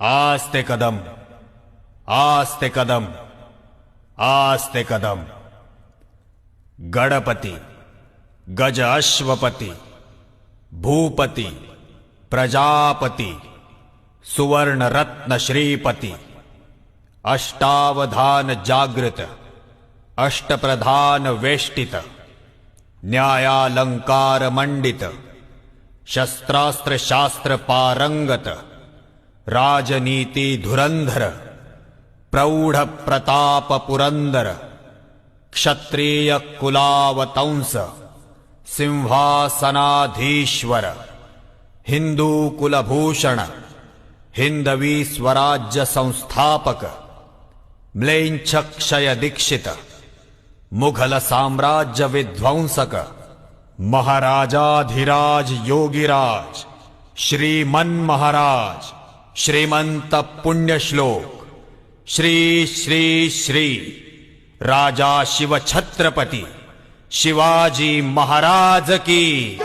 आस्ते कदम, आस्ते कदम, आस्ते कदम। गणपती, गज अश्वपती, भूपती, प्रजापती, सुवर्ण रत्न श्रीपती, अष्टावधान जागृत, अष्टप्रधान वेष्टित, न्यायालंकार मंडित, शस्त्रास्त्र शास्त्र पारंगत, राजनीति धुरंधर, प्रौढ प्रताप पुरंदर, क्षत्रिय कुलावतंस, सिंहासनाधीश्वर, हिंदू कुलभूषण, हिंदवी स्वराज्य संस्थापक, म्लेच्छ क्षय दीक्षित, मुघल साम्राज्य विध्वंसक, महाराजाधिराज योगीराज, श्रीमन महाराज, श्रीमंत पुण्यश्लोक, श्री श्री श्री राजा शिव छत्रपती शिवाजी महाराज की।